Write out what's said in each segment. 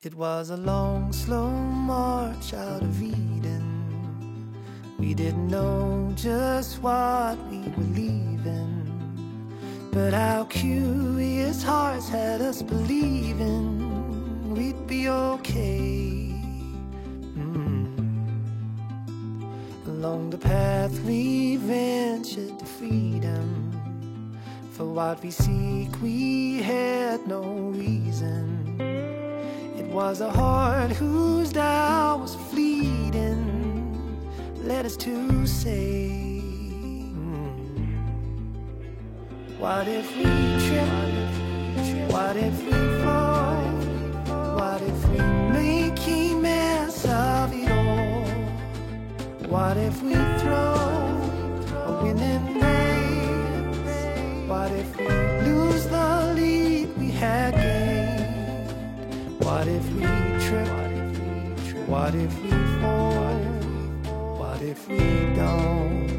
It was a long, slow march out of Eden. We didn't know just what we were leaving, but our curious hearts had us believing we'd be okay. Along the path we ventured to freedom. For what we seek we had no reason. It was a heart whose doubt was fleeting, led us to say, what if we trip? What if we fall? What if we make a mess of it all? What if we throw a winning race? What if we lose the lead we had gained? What if we trip? What if we fall? What if we don't?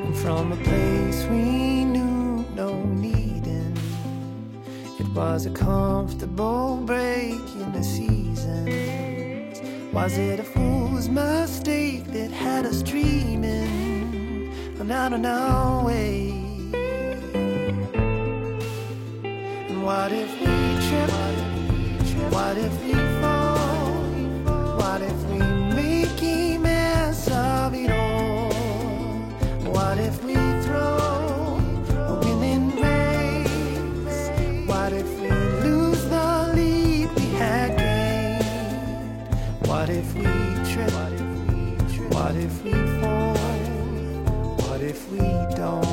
And from a place we knew no needing, it was a comfortable break in the seasons. Was it a fool's mistake that had us dreaming out on our way? And what if we trip? What if we fall? What if we make a mess of it all? What if we throw a winning race? What if we lose the lead we had gained? What if we trip? What if we fall? What if we don't?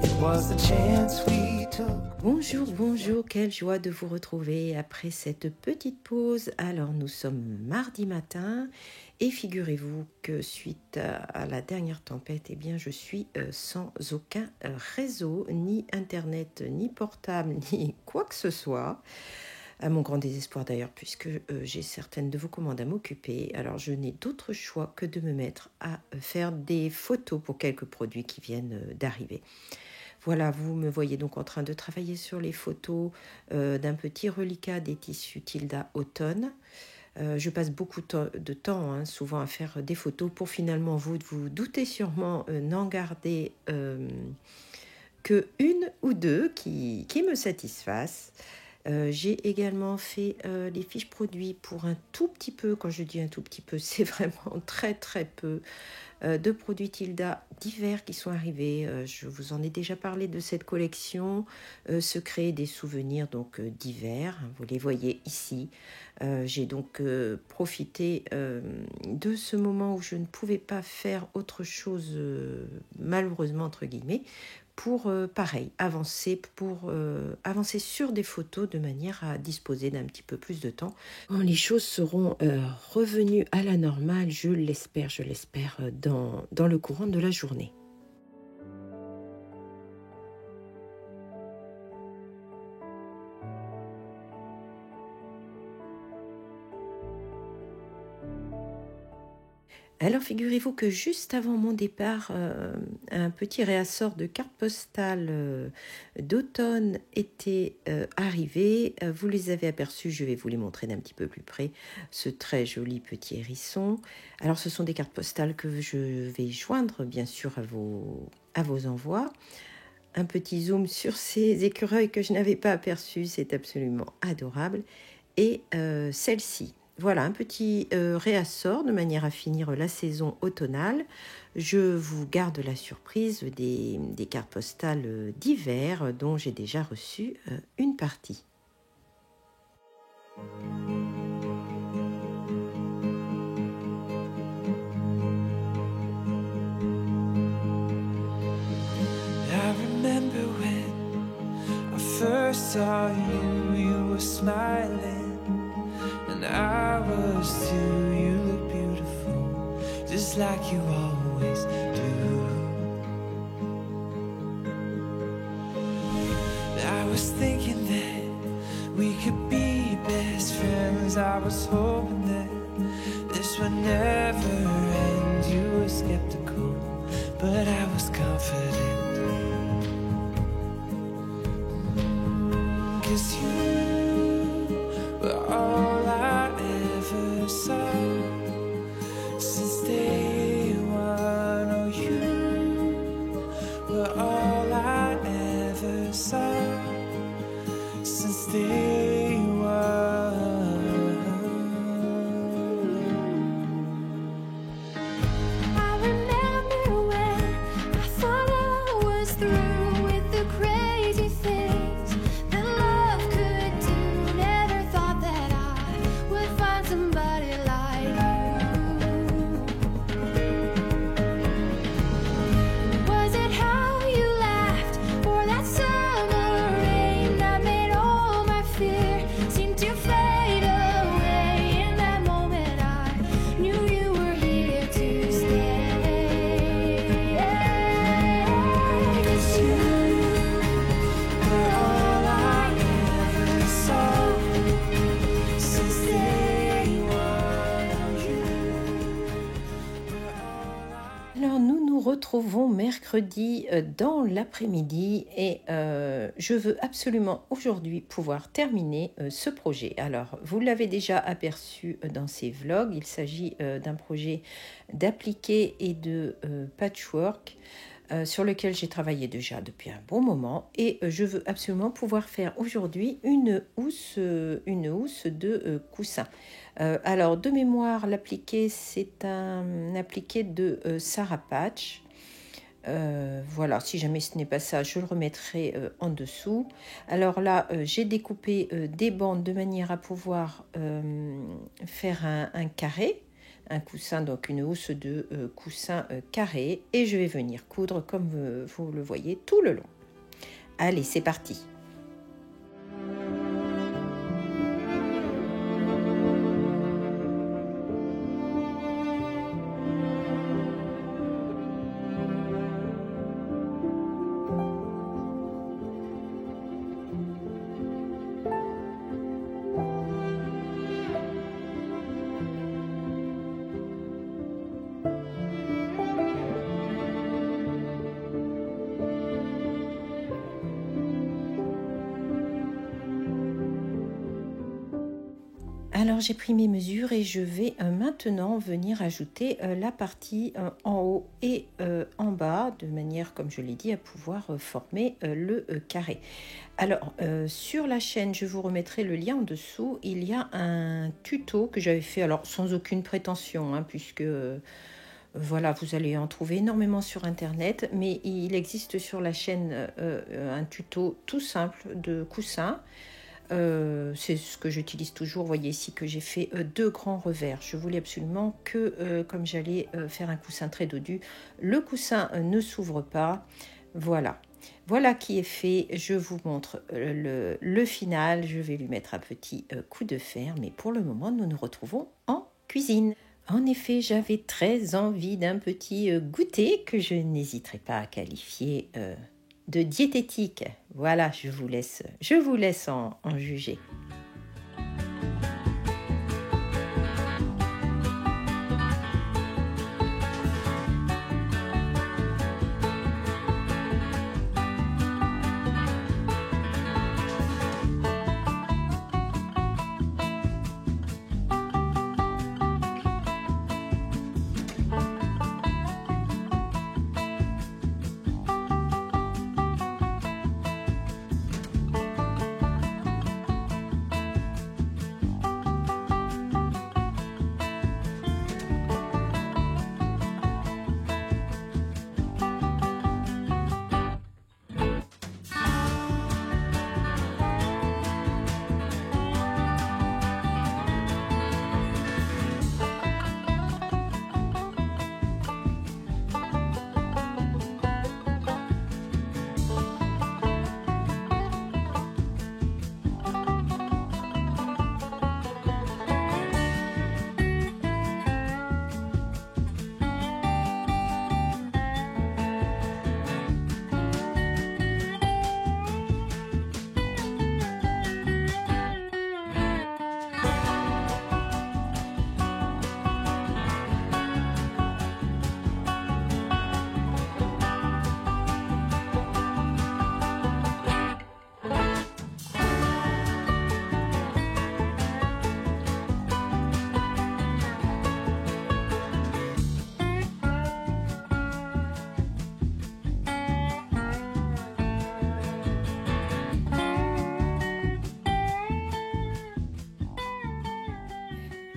It was the chance we took. Bonjour, bonjour, quelle joie de vous retrouver après cette petite pause. Alors nous sommes mardi matin et figurez-vous que suite à la dernière tempête, eh bien je suis sans aucun réseau, ni internet, ni portable, ni quoi que ce soit. À mon grand désespoir d'ailleurs, puisque j'ai certaines de vos commandes à m'occuper. Alors je n'ai d'autre choix que de me mettre à faire des photos pour quelques produits qui viennent d'arriver. Voilà, vous me voyez donc en train de travailler sur les photos d'un petit reliquat des tissus Tilda Automne. Je passe beaucoup de temps, souvent à faire des photos pour finalement, vous doutez sûrement, n'en garder que une ou deux qui me satisfassent. J'ai également fait les fiches produits pour un tout petit peu, quand je dis un tout petit peu, c'est vraiment très très peu, de produits Tilda divers qui sont arrivés. Je vous en ai déjà parlé de cette collection, se créer des souvenirs donc divers, vous les voyez ici. J'ai donc profité de ce moment où je ne pouvais pas faire autre chose, malheureusement entre guillemets, pour, pareil, avancer sur des photos de manière à disposer d'un petit peu plus de temps. Quand les choses seront revenues à la normale, je l'espère, dans le courant de la journée. Alors figurez-vous que juste avant mon départ, un petit réassort de cartes postales d'automne était arrivé. Vous les avez aperçus, je vais vous les montrer d'un petit peu plus près, ce très joli petit hérisson. Alors ce sont des cartes postales que je vais joindre bien sûr à vos envois. Un petit zoom sur ces écureuils que je n'avais pas aperçus, c'est absolument adorable. Et celle-ci. Voilà, un petit réassort de manière à finir la saison automnale. Je vous garde la surprise des cartes postales d'hiver dont j'ai déjà reçu une partie. I remember when I first saw you, you were smiling. And I was too. You look beautiful, just like you always do. I was thinking that we could be best friends. I was hoping that this would never end. You were skeptical, but I was confident. 'Cause you were all I ever saw since day one. Oh, you were all I ever saw since day one. I remember when I thought I was through with the crazy things that love could do. Never thought that I would find somebody like you. Was it how you laughed or that summer rain that made all my fear seem to fade away? In that moment I knew you were here to stay. 'Cause you Were all I ever saw since day one. You were all I Alors nous nous retrouvons mercredi dans l'après-midi et je veux absolument aujourd'hui pouvoir terminer ce projet. Alors vous l'avez déjà aperçu dans ces vlogs, il s'agit d'un projet d'appliqué et de patchwork sur lequel j'ai travaillé déjà depuis un bon moment et je veux absolument pouvoir faire aujourd'hui une housse de coussin. Alors de mémoire, l'appliqué c'est un appliqué de Sarah Patch. Voilà, si jamais ce n'est pas ça, je le remettrai en dessous. Alors là, j'ai découpé des bandes de manière à pouvoir faire un carré, un coussin, donc une housse de coussin carré, et je vais venir coudre comme vous le voyez tout le long. Allez, c'est parti. Alors j'ai pris mes mesures et je vais maintenant venir ajouter la partie en haut et en bas de manière, comme je l'ai dit, à pouvoir former le carré. Alors sur la chaîne, je vous remettrai le lien en dessous, il y a un tuto que j'avais fait, alors sans aucune prétention, hein, puisque voilà, vous allez en trouver énormément sur internet, mais il existe sur la chaîne un tuto tout simple de coussin. C'est ce que j'utilise toujours. Vous voyez ici que j'ai fait 2 grands revers. Je voulais absolument que, comme j'allais faire un coussin très dodu, le coussin ne s'ouvre pas. Voilà. Voilà qui est fait. Je vous montre le final. Je vais lui mettre un petit coup de fer. Mais pour le moment, nous nous retrouvons en cuisine. En effet, j'avais très envie d'un petit goûter que je n'hésiterai pas à qualifier de diététique. Voilà, je vous laisse en juger.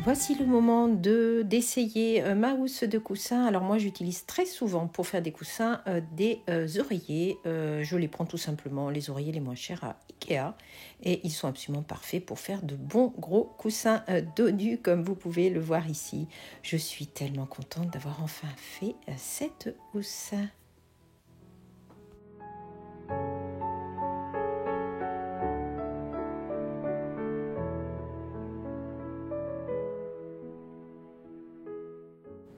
Voici le moment d'essayer ma housse de coussin. Alors moi j'utilise très souvent pour faire des coussins des oreillers. Je les prends tout simplement, les oreillers les moins chers à Ikea. Et ils sont absolument parfaits pour faire de bons gros coussins dos nu comme vous pouvez le voir ici. Je suis tellement contente d'avoir enfin fait cette housse.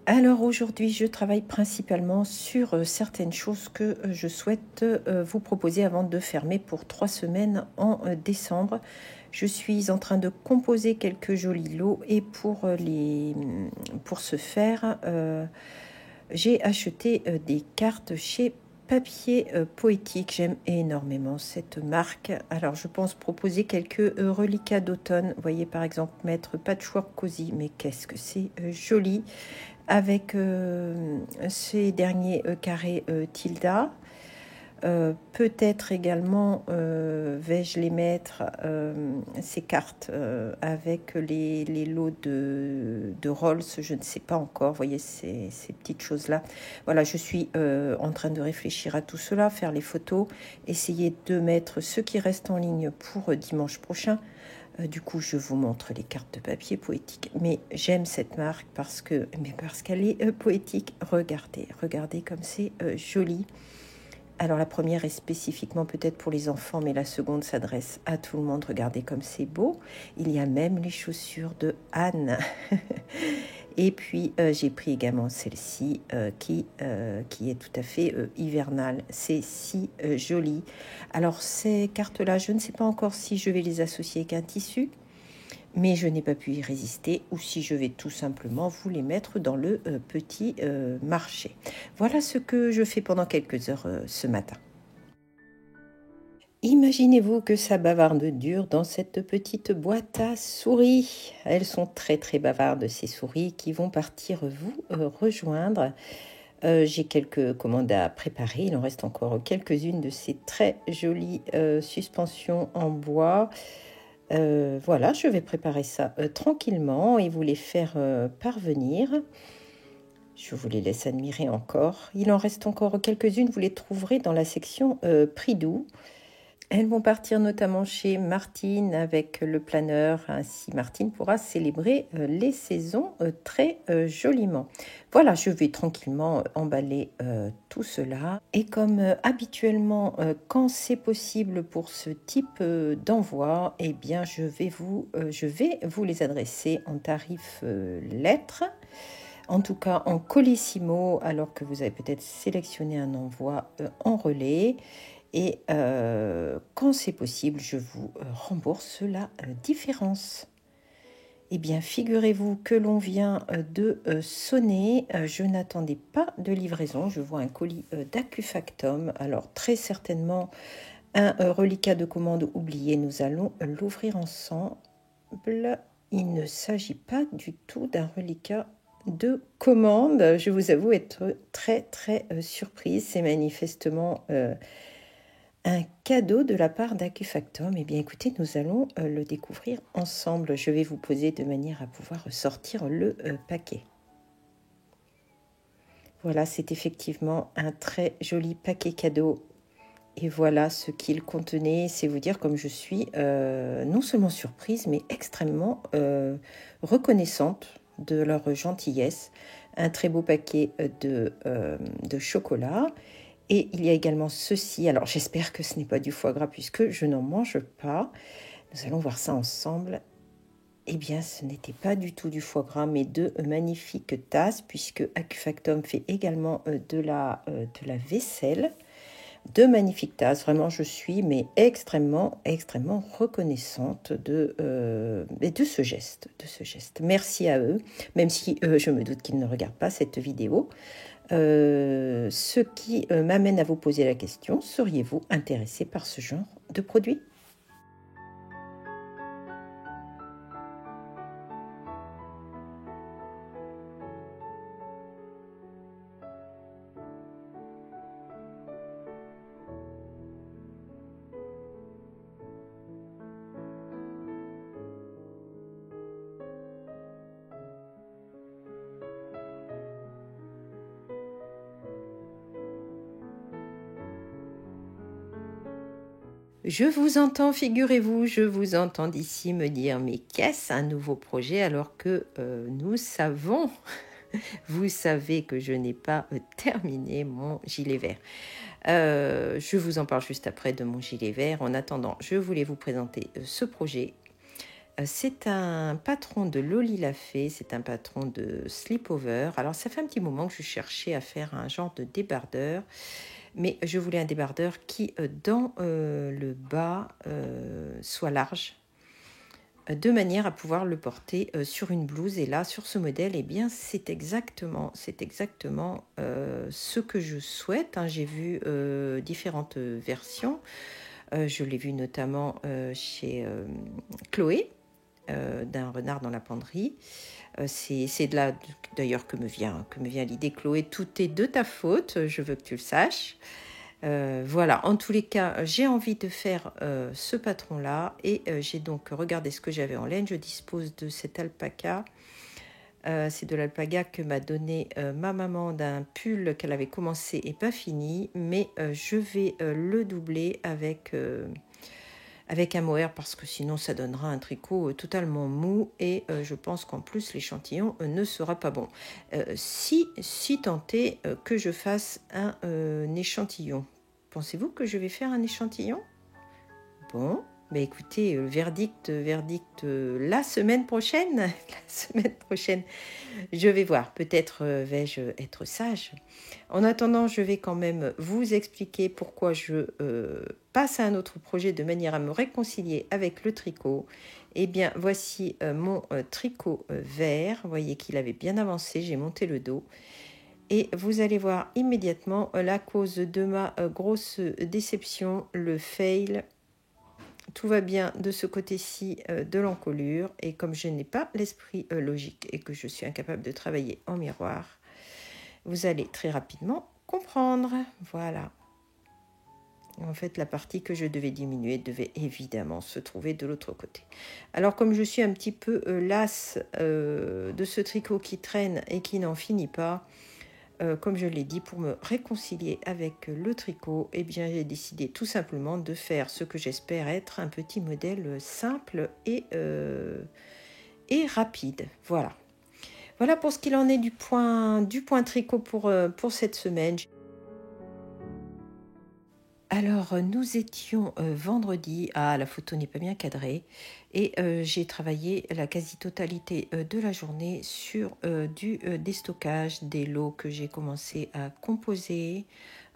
Alors aujourd'hui, je travaille principalement sur certaines choses que je souhaite vous proposer avant de fermer pour 3 semaines en décembre. Je suis en train de composer quelques jolis lots et pour ce faire, j'ai acheté des cartes chez Papier Poétique. J'aime énormément cette marque. Alors je pense proposer quelques reliquats d'automne. Vous voyez par exemple mettre Patchwork Cozy, mais qu'est-ce que c'est joli, avec ces derniers carrés Tilda. Peut-être également vais-je les mettre, ces cartes avec les lots de Rolls, je ne sais pas encore, vous voyez ces petites choses-là. Voilà, je suis en train de réfléchir à tout cela, faire les photos, essayer de mettre ce qui reste en ligne pour dimanche prochain. Du coup, je vous montre les cartes de Papier Poétique. Mais j'aime cette marque parce qu'elle est poétique. Regardez comme c'est joli. Alors la première est spécifiquement peut-être pour les enfants, mais la seconde s'adresse à tout le monde. Regardez comme c'est beau. Il y a même les chaussures de Anne. Et puis j'ai pris également celle-ci qui est tout à fait hivernale. C'est si joli. Alors ces cartes-là, je ne sais pas encore si je vais les associer avec un tissu, mais je n'ai pas pu y résister, ou si je vais tout simplement vous les mettre dans le petit marché. Voilà ce que je fais pendant quelques heures ce matin. Imaginez-vous que ça bavarde dur dans cette petite boîte à souris. Elles sont très très bavardes, ces souris, qui vont partir vous rejoindre. J'ai quelques commandes à préparer. Il en reste encore quelques-unes de ces très jolies suspensions en bois. Voilà, je vais préparer ça tranquillement et vous les faire parvenir. Je vous les laisse admirer encore. Il en reste encore quelques-unes, vous les trouverez dans la section prix doux. Elles vont partir notamment chez Martine avec le planeur. Ainsi, Martine pourra célébrer les saisons très joliment. Voilà, je vais tranquillement emballer tout cela. Et comme habituellement, quand c'est possible pour ce type d'envoi, eh bien, je vais vous les adresser en tarif lettres. En tout cas, en colissimo, alors que vous avez peut-être sélectionné un envoi en relais. Et quand c'est possible, je vous rembourse la différence. Eh bien, figurez-vous que l'on vient de sonner. Je n'attendais pas de livraison. Je vois un colis d'Acufactom. Alors, très certainement, un reliquat de commande oublié. Nous allons l'ouvrir ensemble. Il ne s'agit pas du tout d'un reliquat de commande. Je vous avoue être très, très surprise. C'est manifestement un cadeau de la part d'Acufactom. Eh bien, écoutez, nous allons le découvrir ensemble. Je vais vous poser de manière à pouvoir sortir le paquet. Voilà, c'est effectivement un très joli paquet cadeau. Et voilà ce qu'il contenait. C'est vous dire comme je suis non seulement surprise, mais extrêmement reconnaissante de leur gentillesse. Un très beau paquet de chocolat. Et il y a également ceci. Alors j'espère que ce n'est pas du foie gras puisque je n'en mange pas. Nous allons voir ça ensemble. Eh bien, ce n'était pas du tout du foie gras, mais de magnifiques tasses, puisque Acufactom fait également de la vaisselle. De magnifiques tasses. Vraiment, je suis extrêmement, extrêmement reconnaissante de ce geste. Merci à eux, même si je me doute qu'ils ne regardent pas cette vidéo. Ce qui m'amène à vous poser la question, seriez-vous intéressé par ce genre de produit ? Je vous entends, figurez-vous, je vous entends d'ici me dire mais qu'est-ce un nouveau projet alors que nous savons, vous savez que je n'ai pas terminé mon gilet vert. Je vous en parle juste après de mon gilet vert. En attendant, je voulais vous présenter ce projet. C'est un patron de Loli l'a fait, c'est un patron de Slipover. Alors ça fait un petit moment que je cherchais à faire un genre de débardeur. Mais je voulais un débardeur qui, dans le bas, soit large, de manière à pouvoir le porter sur une blouse. Et là, sur ce modèle, eh bien, c'est exactement ce que je souhaite. Hein. J'ai vu différentes versions. Je l'ai vu notamment chez Chloé, d'un renard dans la penderie. C'est de là d'ailleurs que me vient l'idée. Chloé, tout est de ta faute, je veux que tu le saches. Voilà, en tous les cas, j'ai envie de faire ce patron-là et j'ai donc regardé ce que j'avais en laine. Je dispose de cet alpaca. C'est de l'alpaga que m'a donné ma maman d'un pull qu'elle avait commencé et pas fini, mais je vais le doubler avec un mohair parce que sinon ça donnera un tricot totalement mou et je pense qu'en plus l'échantillon ne sera pas bon. Si tant est que je fasse un échantillon, pensez-vous que je vais faire un échantillon? Bon, bah écoutez, verdict la semaine prochaine. Je vais voir, peut-être vais-je être sage. En attendant, je vais quand même vous expliquer pourquoi je passe à un autre projet de manière à me réconcilier avec le tricot. Eh bien, voici mon tricot vert. Vous voyez qu'il avait bien avancé, j'ai monté le dos. Et vous allez voir immédiatement la cause de ma grosse déception, le fail. Tout va bien de ce côté-ci de l'encolure. Et comme je n'ai pas l'esprit logique et que je suis incapable de travailler en miroir, vous allez très rapidement comprendre. Voilà. En fait, la partie que je devais diminuer devait évidemment se trouver de l'autre côté. Alors, comme je suis un petit peu lasse de ce tricot qui traîne et qui n'en finit pas, comme je l'ai dit, pour me réconcilier avec le tricot, eh bien, j'ai décidé tout simplement de faire ce que j'espère être un petit modèle simple et rapide. Voilà. Voilà pour ce qu'il en est du point tricot pour cette semaine. Alors, nous étions vendredi, la photo n'est pas bien cadrée, et j'ai travaillé la quasi-totalité de la journée sur du déstockage des lots que j'ai commencé à composer.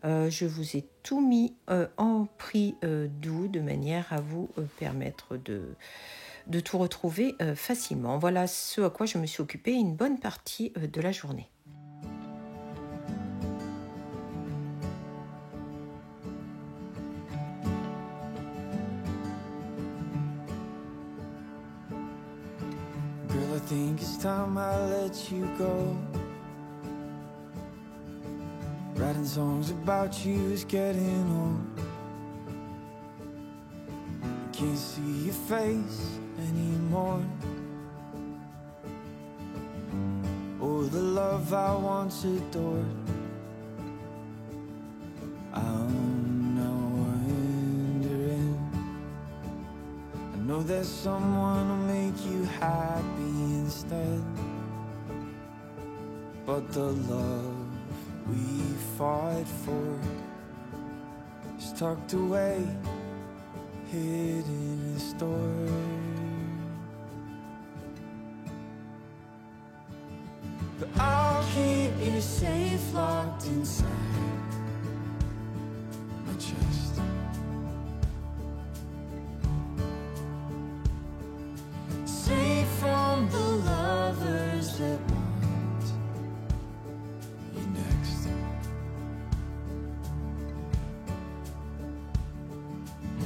Je vous ai tout mis en prix doux, de manière à vous permettre de tout retrouver facilement. Voilà ce à quoi je me suis occupée une bonne partie de la journée. Girl, I think it's time I let you go. Writing songs about you is getting old. I can't see your face anymore. Oh, the love I once adored. I'm now wondering. I know there's someone who'll make you happy instead. But the love we fought for is tucked away, hidden in a store. But I'll keep you safe, locked inside my chest. Safe from the lovers that want you next.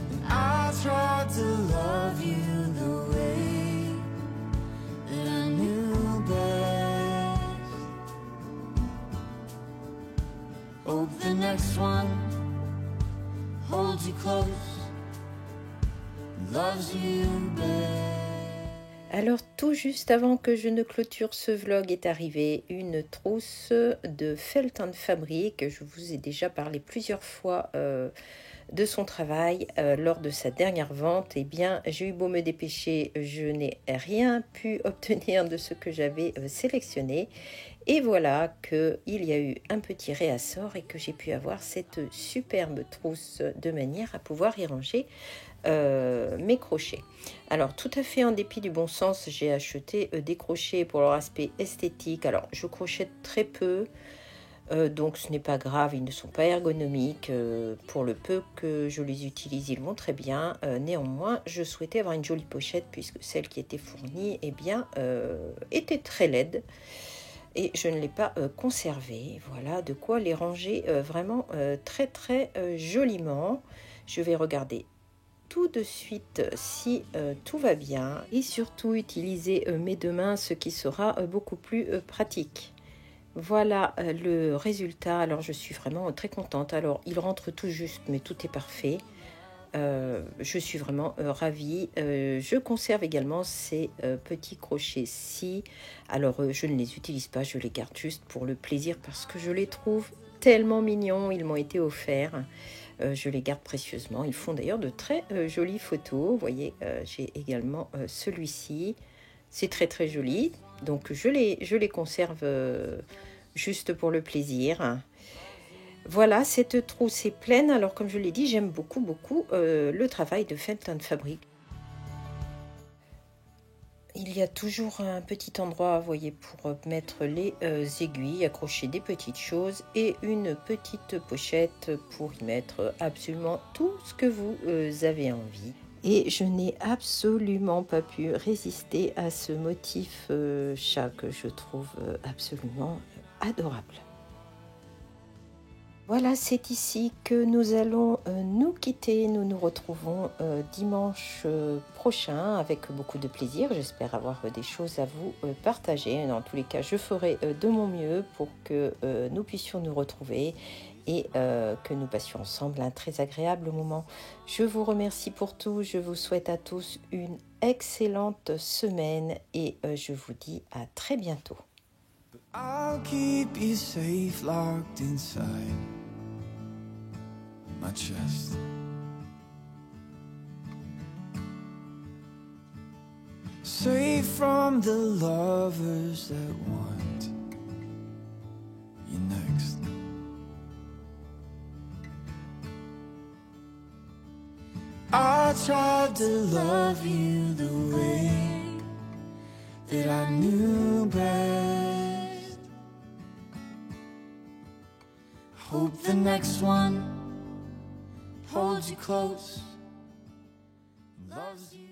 And I tried to love you the way that I knew best. Hope the next one holds you close, loves you best. Alors tout juste avant que je ne clôture ce vlog est arrivée une trousse de Felt & Fabric. Je vous ai déjà parlé plusieurs fois de son travail lors de sa dernière vente. Eh bien, j'ai eu beau me dépêcher, je n'ai rien pu obtenir de ce que j'avais sélectionné. Et voilà qu'il y a eu un petit réassort et que j'ai pu avoir cette superbe trousse de manière à pouvoir y ranger mes crochets. Alors tout à fait en dépit du bon sens, j'ai acheté des crochets pour leur aspect esthétique. Alors je crochette très peu, donc ce n'est pas grave, ils ne sont pas ergonomiques. Pour le peu que je les utilise, ils vont très bien. Néanmoins, je souhaitais avoir une jolie pochette puisque celle qui était fournie était très laide. Et je ne l'ai pas conservée. Voilà de quoi les ranger vraiment très très joliment. Je vais regarder tout de suite si tout va bien et surtout utiliser mes deux mains, ce qui sera beaucoup plus pratique. Voilà le résultat. Alors je suis vraiment très contente. Alors il rentre tout juste mais tout est parfait. Je suis vraiment ravie. Je conserve également ces petits crochets-ci. Alors je ne les utilise pas, je les garde juste pour le plaisir parce que je les trouve tellement mignons. Ils m'ont été offerts. Je les garde précieusement. Ils font d'ailleurs de très jolies photos. Vous voyez, j'ai également celui-ci. C'est très très joli. Donc je les conserve juste pour le plaisir. Voilà, cette trousse est pleine. Alors comme je l'ai dit, j'aime beaucoup le travail de Felt & Fabric. Il y a toujours un petit endroit, vous voyez, pour mettre les aiguilles, accrocher des petites choses et une petite pochette pour y mettre absolument tout ce que vous avez envie. Et je n'ai absolument pas pu résister à ce motif chat que je trouve absolument adorable. Voilà, c'est ici que nous allons nous quitter. Nous nous retrouvons dimanche prochain avec beaucoup de plaisir. J'espère avoir des choses à vous partager. Dans tous les cas, je ferai de mon mieux pour que nous puissions nous retrouver et que nous passions ensemble un très agréable moment. Je vous remercie pour tout. Je vous souhaite à tous une excellente semaine et je vous dis à très bientôt. I'll keep you safe, locked inside my chest. Safe from the lovers that want you next. I tried to love you the way that I knew best. Hope the next one holds you close, loves you.